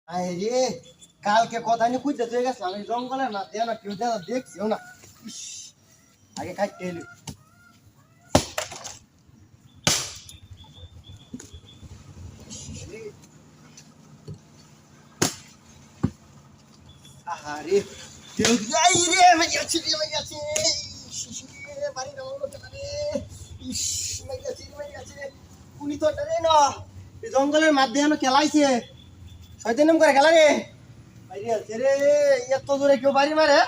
আরে কালকে কথা নিয়ে খুঁজতে চলে গেছিলাম এই জঙ্গলের না দেয় না কেউ দেয় না দেখছিও না। ইস, আগে খাইতে এলি আরে কেউ যাই রে মাইয়াছি রে মাইয়াছি বাড়ি না বলো কেন রে। ইস মাইয়াছি উনি তো রে না এই জঙ্গলের মধ্যে যেন খেলাইছে শয়তানি করে খেলা রে বাইরে আছে রে। এত দূরে কেউ বাড়ি মারে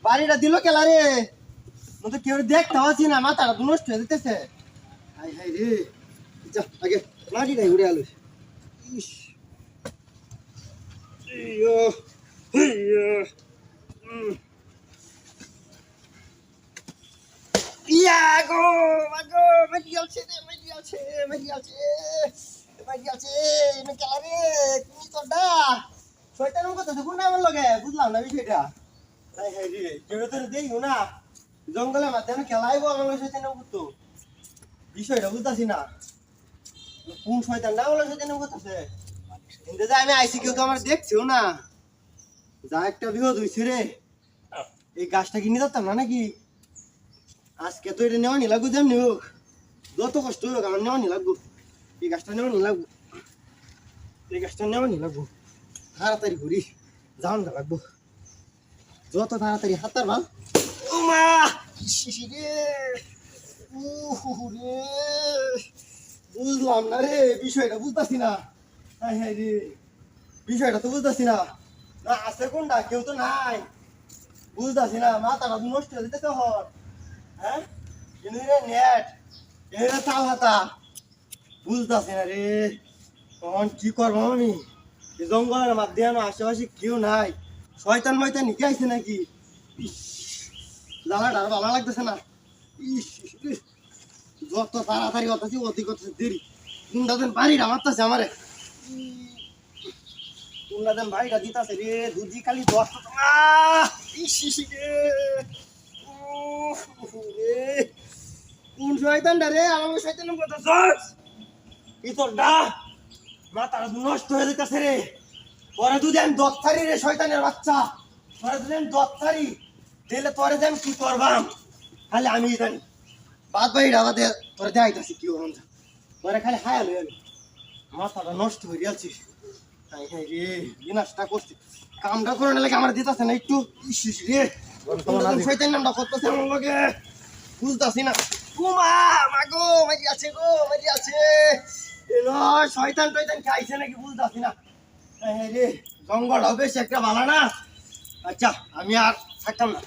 বাড়িটা দিল খেলা রে তো কেউ দেখতে পাচ্ছি না মাথাটা তো নষ্ট হয়ে যেতেছে। হাই হাই রে যা আগে মাটিটাই উড়ে আলো। ইস ইয়ো ইয়ো ইয়া গো মাগো মাটি আছে রে মাটি আছে মাটি আছে মাটি আছে এনে খেলা রে তুমি তো ডা শয়তানের কথা তো কোন আমার লগে বুঝলাম না বিষয়টা। হাই হাই রে কেউ তো দেইও না জঙ্গলের মাঝখানে খেলাইবো আমার শয়তানের করতো বিষয়টা বুঝতেছি না কোন শয়তান না বলে শয়তানের করতেছে। কিন্তু যে আমি আইসি কেউ তো আমার দেখছেও না যা একটা বিপদ হয়েছে রে। এই গাছটা কিনে যেতাম না নাকি আজকে তো এটা নেওয়া নি লাগবো যেমনি হোক যত কষ্ট হোক আমার নেওয়া নি লাগবো এই গাছটা নেওয়া নি লাগবো এই গাছটা নেওয়া নি লাগবো তাড়াতাড়ি ঘুরি যাওয়ান লাগবো যত তাড়াতাড়ি হাতার ভাল। ওমা শিশি রে রে বুঝলাম না রে বিষয়টা বুঝতেছি না। হাই হাই রে বিষয়টা তো বুঝতেছি না না আছে কোনটা কেউ তো নাই বুঝতেছি না মাথাটা নষ্ট হয়ে যেতে হর। হ্যাঁ কিন্তু রে নেট এরা তাল হাতা বুঝতেছি না রে তখন কি করবো আমি এই জঙ্গলের মাধ্যমে আশেপাশে কেউ নাই শয়তান ময়তান নিতে আইছে নাকি। জ্বালাটা আর ভালো লাগতেছে না। ইস যত তাড়াতাড়ি হতাছি অতি করতেছে দেরি কোনটা দেন বাড়িটা মারতেছে আমারে কোনটা দেন বাড়িটা দিতেছে রে দুজি খালি 10 রে কোন শয়তানটা রে আমার শয়তানের কথা সস কি তোর ডা মাথাটা নষ্ট হয়ে যেতেছে রে পরে দুদিন আমি দত্তারি রে শয়তানের বাচ্চা পরে দুদিন দত্তারি দিলে তোরে যে আমি কি করবাম খালি আমি জানি বাদ বাড়ি আমাদের তোরে দেখাইতেছি কি হন তোরে খালি হায়াল হয়ে মাথাটা নষ্ট হয়ে গেছি। হাই হাই রে বিনাশটা করছি কামটা করে নিলে আমার দিতেছে না একটু ইস রে শয়তান নামটা করতেছে আমার লগে বুঝতেছি না। কুমা মাগো মারি আছে গো মারি আছে এলো শয়তান টয়তান খাইছে নাকি বুঝতেছি না। রে জঙ্গল হবে সে একটা ভালো না। আচ্ছা আমি আর থাকতাম না।